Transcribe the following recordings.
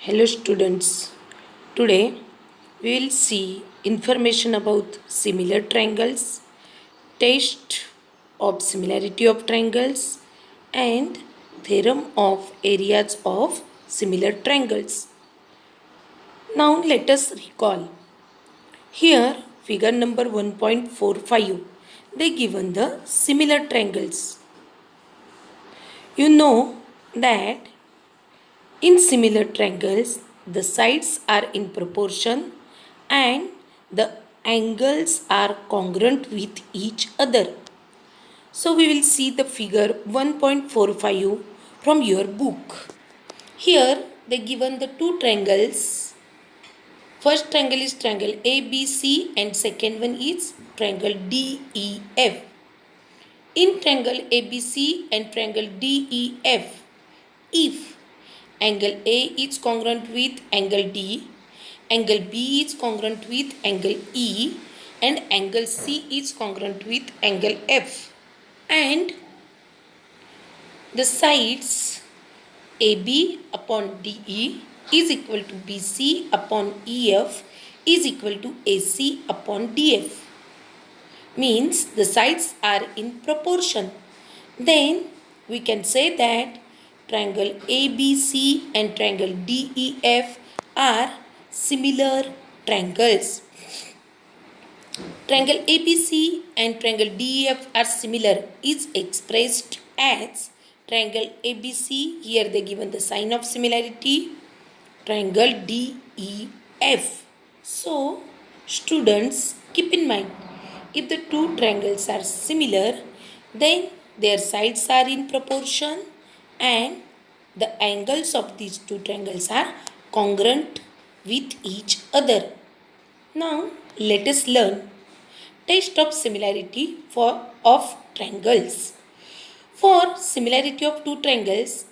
Hello students. Today we will see information about similar triangles, test of similarity of triangles and theorem of areas of similar triangles. Now let us recall. Here figure number 1.45 they given the similar triangles. You know that in similar triangles, the sides are in proportion and the angles are congruent with each other. So we will see the figure 1.45 from your book. Here they given the two triangles. First triangle is triangle ABC and second one is triangle DEF. In triangle ABC and triangle DEF, if angle A is congruent with angle D, angle B is congruent with angle E, and angle C is congruent with angle F, and the sides AB upon DE is equal to BC upon EF is equal to AC upon DF, means the sides are in proportion. Then we can say that triangle ABC and triangle DEF are similar triangles. Triangle ABC and triangle DEF are similar is expressed as triangle ABC, here they given the sign of similarity, triangle DEF. So students keep in mind, if the two triangles are similar, then their sides are in proportion and the angles of these two triangles are congruent with each other. Now let us learn test of similarity of triangles. For similarity of two triangles,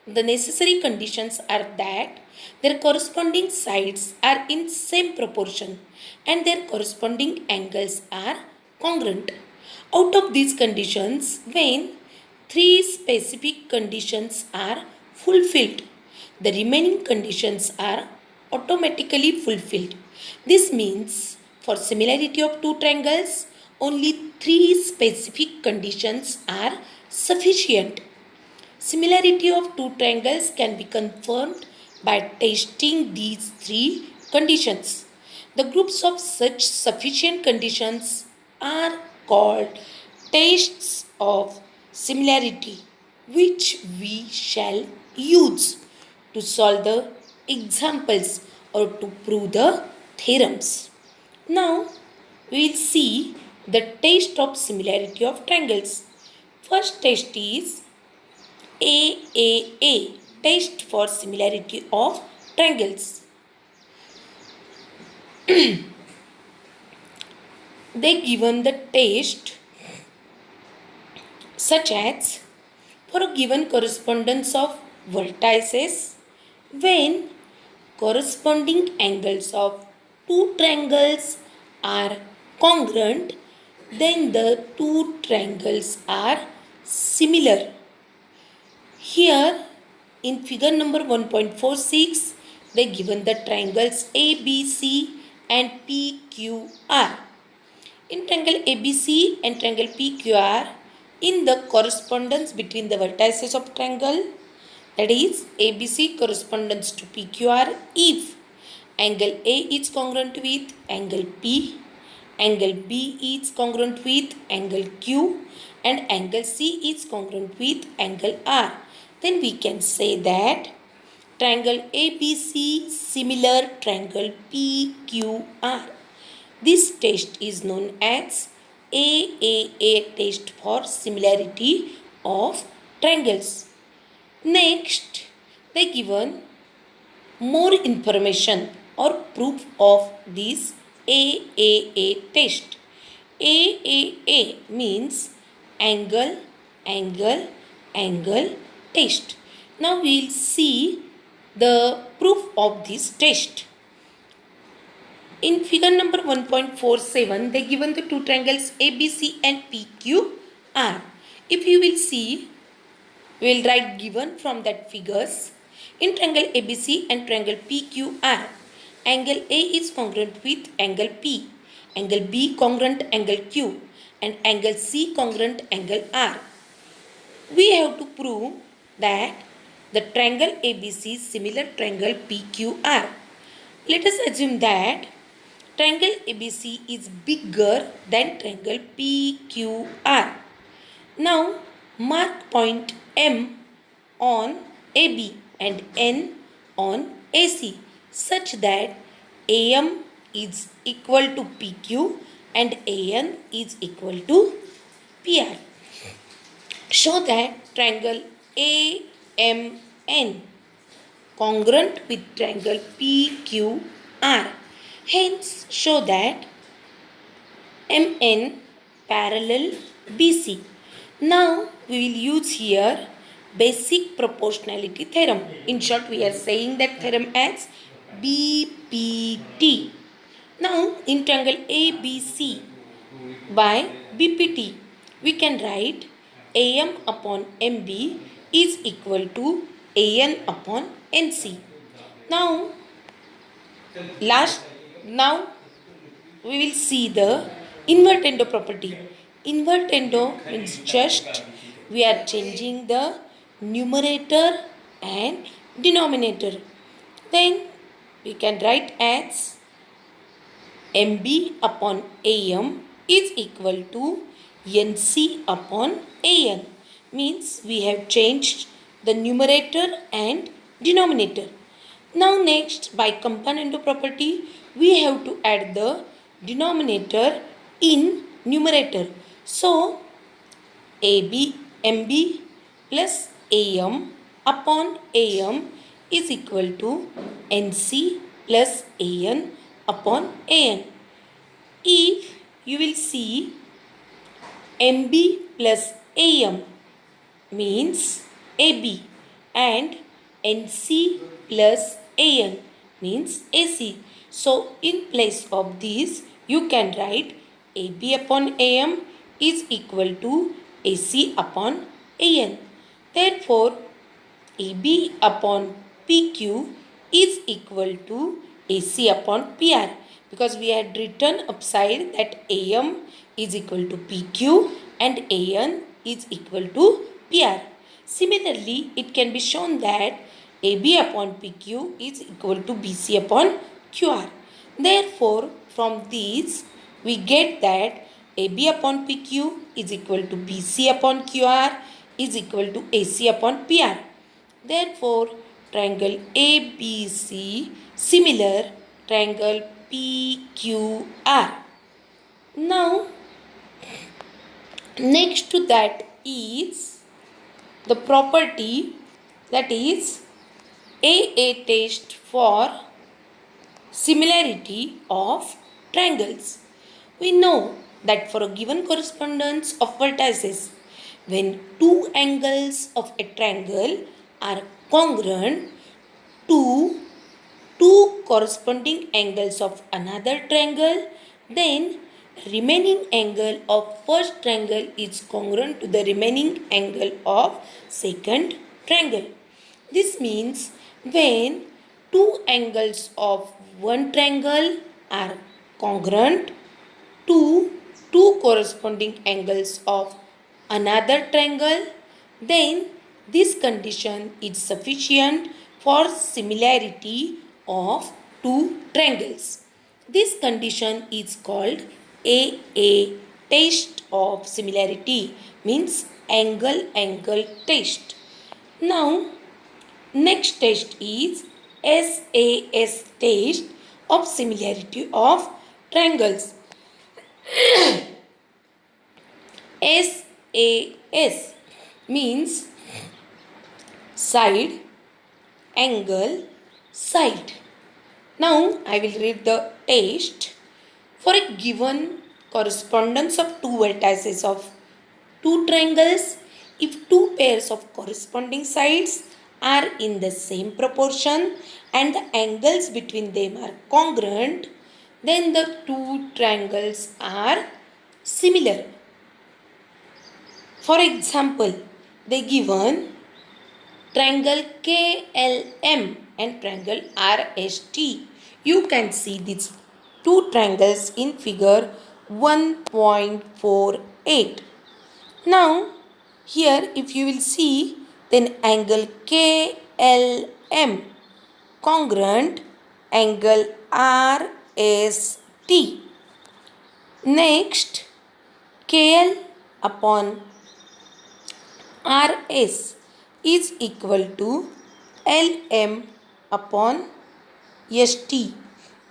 the necessary conditions are that their corresponding sides are in same proportion and their corresponding angles are congruent. Out of these conditions, when three specific conditions are fulfilled, the remaining conditions are automatically fulfilled. This means for similarity of two triangles, only three specific conditions are sufficient. Similarity of two triangles can be confirmed by testing these three conditions. The groups of such sufficient conditions are called tests of similarity, which we shall use to solve the examples or to prove the theorems. Now we will see the test of similarity of triangles. First test is AAA, test for similarity of triangles. They given the test such as for a given correspondence of vertices, when corresponding angles of two triangles are congruent, then the two triangles are similar. Here in figure number 1.46, they given the triangles ABC and PQR. In triangle ABC and triangle PQR, in the correspondence between the vertices of triangle, that is ABC corresponds to PQR if angle A is congruent with angle P, angle B is congruent with angle Q, and angle C is congruent with angle R. Then we can say that triangle ABC similar triangle PQR. This test is known as AAA test for similarity of triangles. Next, they given more information or proof of this AAA test. AAA means angle, angle, angle test. Now we will see the proof of this test. In figure number 1.47, they given the two triangles ABC and PQR. If you will see, we will write given from that figures. In triangle ABC and triangle PQR, angle A is congruent with angle P, angle B congruent angle Q, and angle C congruent angle R. We have to prove that the triangle ABC is similar triangle PQR. Let us assume that triangle ABC is bigger than triangle PQR. Now mark point M on AB and N on AC such that AM is equal to PQ and AN is equal to PR. Show that triangle AMN congruent with triangle PQR. Hence, show that MN parallel BC. Now, we will use here basic proportionality theorem. In short, we are saying that theorem as BPT. Now, in triangle ABC by BPT, we can write AM upon MB is equal to AN upon NC. Now, now we will see the invertendo property. Invertendo means just we are changing the numerator and denominator. Then we can write as MB upon AM is equal to NC upon AN. Means we have changed the numerator and denominator. Now next, by componendo property, we have to add the denominator in numerator. So, MB plus AM upon AM is equal to NC plus AN upon AN. If you will see MB plus AM means AB and NC plus AN means AC. So, in place of this, you can write AB upon AM is equal to AC upon AN. Therefore, AB upon PQ is equal to AC upon PR, because we had written upside that AM is equal to PQ and AN is equal to PR. Similarly, it can be shown that AB upon PQ is equal to BC upon QR. Therefore, from these we get that AB upon PQ is equal to BC upon QR is equal to AC upon PR. Therefore, triangle ABC similar triangle PQR. Now, next to that is the property that is AA test for similarity of triangles. We know that for a given correspondence of vertices, when two angles of a triangle are congruent to two corresponding angles of another triangle, then remaining angle of first triangle is congruent to the remaining angle of second triangle. This means when two angles of one triangle are congruent to two corresponding angles of another triangle, then this condition is sufficient for similarity of two triangles. This condition is called AA test of similarity, means angle test. Now, next test is SAS test of similarity of triangles. SAS means side, angle, side. Now I will read the test. For a given correspondence of two vertices of two triangles, if two pairs of corresponding sides are in the same proportion and the angles between them are congruent, then the two triangles are similar. For example, they given triangle KLM and triangle RST. You can see these two triangles in figure 1.48. Now here if you will see, then angle KLM congruent angle RST. Next, KL upon RS is equal to LM upon ST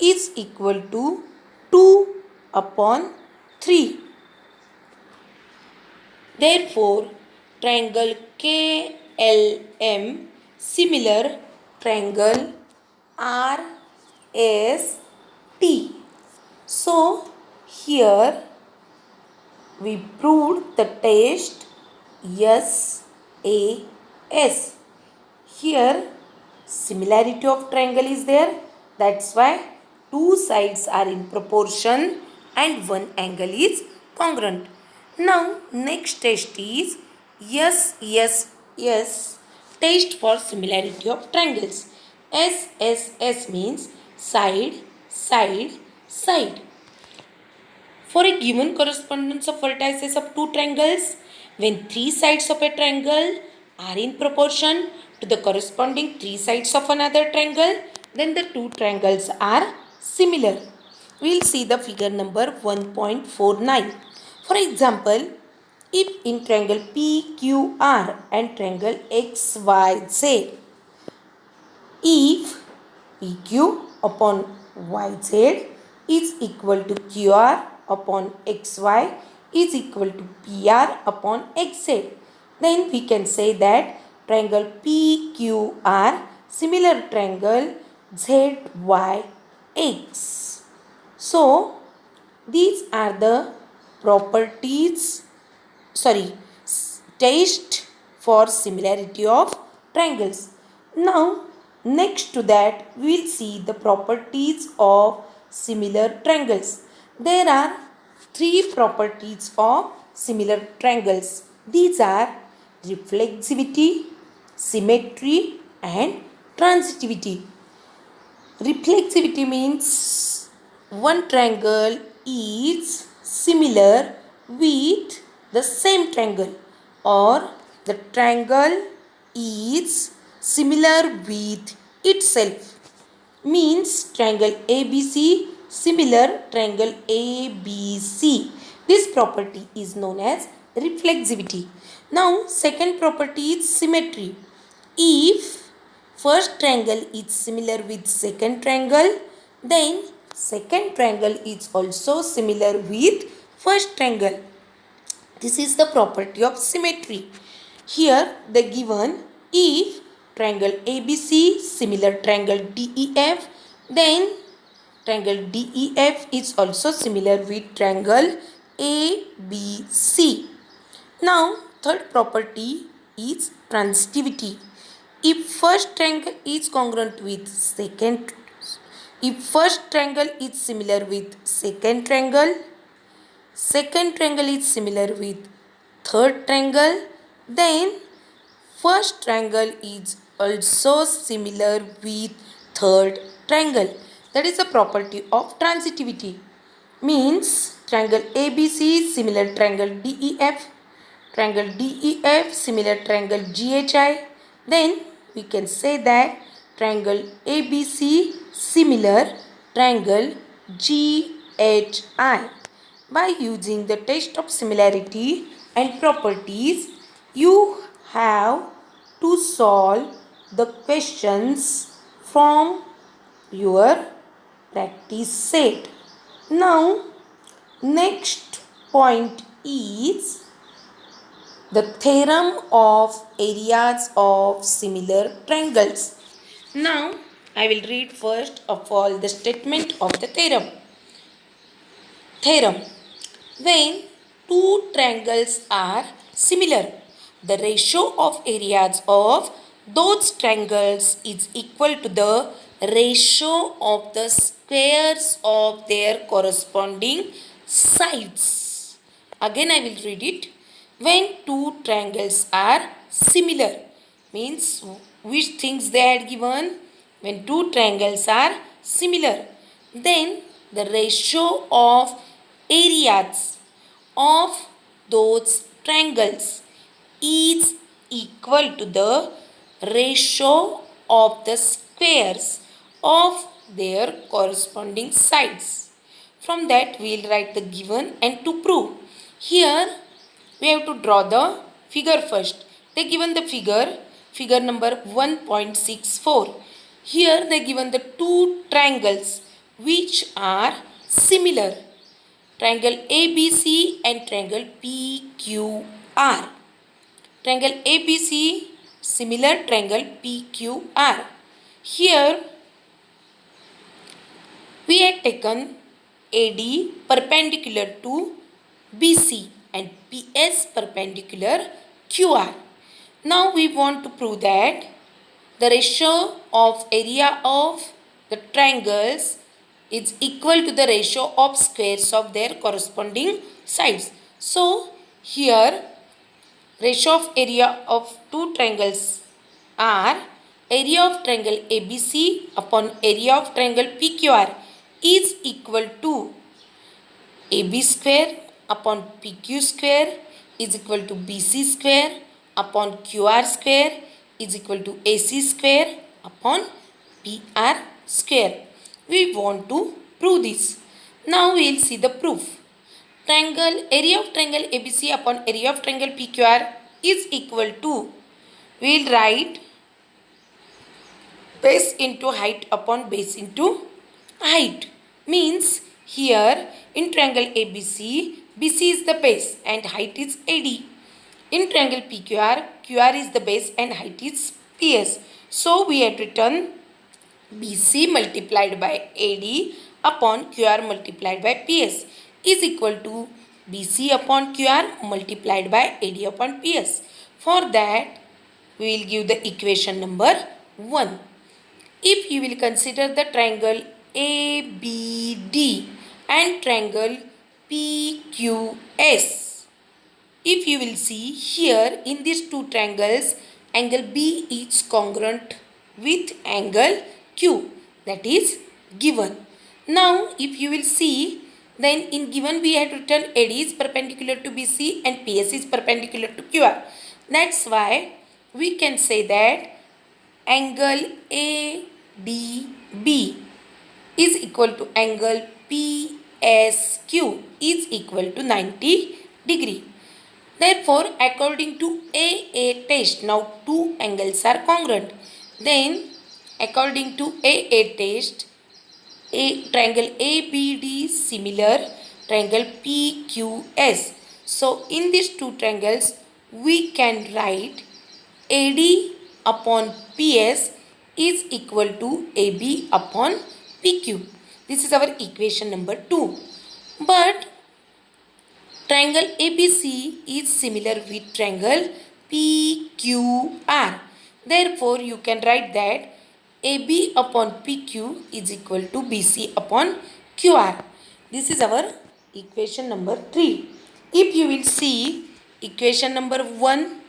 is equal to 2 upon 3. Therefore, triangle KLM similar triangle RST. So, here we proved the test SAS. Here similarity of triangle is there. That's why two sides are in proportion and one angle is congruent. Now next test is SSS, test for similarity of triangles. SSS means side, side, side. For a given correspondence of vertices of two triangles, when three sides of a triangle are in proportion to the corresponding three sides of another triangle, then the two triangles are similar. We will see the figure number 1.49. For example, if in triangle PQR and triangle XYZ, if PQ upon YZ is equal to QR upon XY is equal to PR upon XZ, then we can say that triangle PQR similar triangle ZYX. So these are the properties, test for similarity of triangles. Now next to that we will see the properties of similar triangles. There are three properties of similar triangles. These are reflexivity, symmetry and transitivity. Reflexivity means one triangle is similar with the same triangle, or the triangle is similar with itself. Means triangle ABC similar triangle ABC. This property is known as reflexivity. Now second property is symmetry. If first triangle is similar with second triangle, then second triangle is also similar with first triangle. This is the property of symmetry. Here the given, if triangle ABC similar triangle DEF, then triangle DEF is also similar with triangle ABC. Now third property is transitivity. If first triangle is congruent with if first triangle is similar with second triangle is similar with third triangle, then first triangle is also similar with third triangle. That is a property of transitivity. Means triangle ABC similar triangle DEF, triangle DEF similar triangle GHI, then we can say that triangle ABC similar triangle GHI. By using the test of similarity and properties, you have to solve the questions from your practice set. Now next point is the theorem of areas of similar triangles. Now I will read first of all the statement of the theorem. Theorem: when two triangles are similar, the ratio of areas of those triangles is equal to the ratio of the squares of their corresponding sides. Again I will read it. When two triangles are similar, means which things they had given when two triangles are similar. Then the ratio of areas of those triangles is equal to the ratio of the squares of their corresponding sides. From that we will write the given and to prove. Here we have to draw the figure first. They given the figure number 1.64. Here they given the two triangles which are similar. Triangle ABC and triangle PQR. Triangle ABC similar triangle PQR. Here we had taken AD perpendicular to BC and PS perpendicular QR. Now we want to prove that the ratio of area of the triangles is equal to the ratio of squares of their corresponding sides. So here ratio of area of two triangles are area of triangle ABC upon area of triangle PQR is equal to AB square upon PQ square is equal to BC square upon QR square is equal to AC square upon PR square. We want to prove this. Now we will see the proof. Triangle area of triangle ABC upon area of triangle PQR is equal to, we will write base into height upon base into height. Means here in triangle ABC, BC is the base and height is AD. In triangle PQR, QR is the base and height is PS. So we had written BC multiplied by AD upon QR multiplied by PS is equal to BC upon QR multiplied by AD upon PS. For that, we will give the equation number 1. If you will consider the triangle ABD and triangle PQS, if you will see here in these two triangles, angle B is congruent with angle Q, that is given. Now if you will see, then in given we had written AD is perpendicular to BC and PS is perpendicular to QR. That's why we can say that angle ADB is equal to angle PSQ is equal to 90 degree. Therefore, according to AA test, now two angles are congruent. Then, according to AA test, triangle ABD is similar triangle PQS. So, in these two triangles, we can write AD upon PS is equal to AB upon PQ. This is our equation number 2. But triangle ABC is similar with triangle PQR. Therefore, you can write that AB upon PQ is equal to BC upon QR. This is our equation number 3. If you will see equation number 1,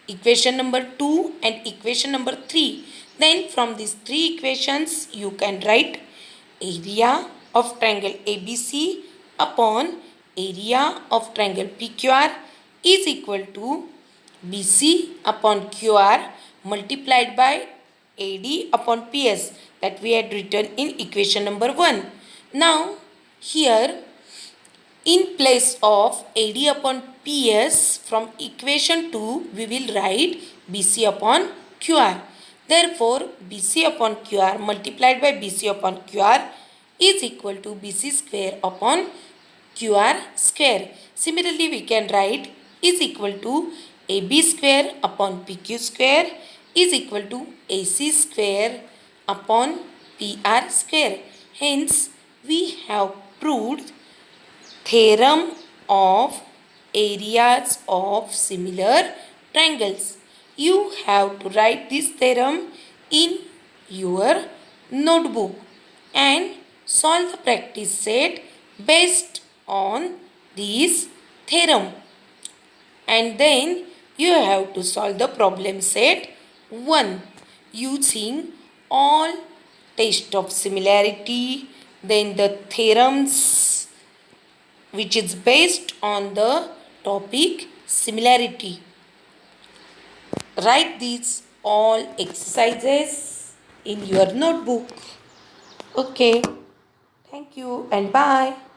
equation number 2 and equation number 3, then from these three equations you can write area of triangle ABC upon area of triangle PQR is equal to BC upon QR multiplied by AD upon PS that we had written in equation number 1. Now here in place of AD upon PS from equation 2 we will write BC upon QR. Therefore BC upon QR multiplied by BC upon QR is equal to BC square upon QR square. Similarly we can write is equal to AB square upon PQ square is equal to AC square upon PR square. Hence we have proved theorem of areas of similar triangles. You have to write this theorem in your notebook and solve the practice set based on this theorem. And then you have to solve the problem set 1. Using all test of similarity, then the theorems which is based on the topic similarity. Write these all exercises in your notebook. Okay. Thank you and bye.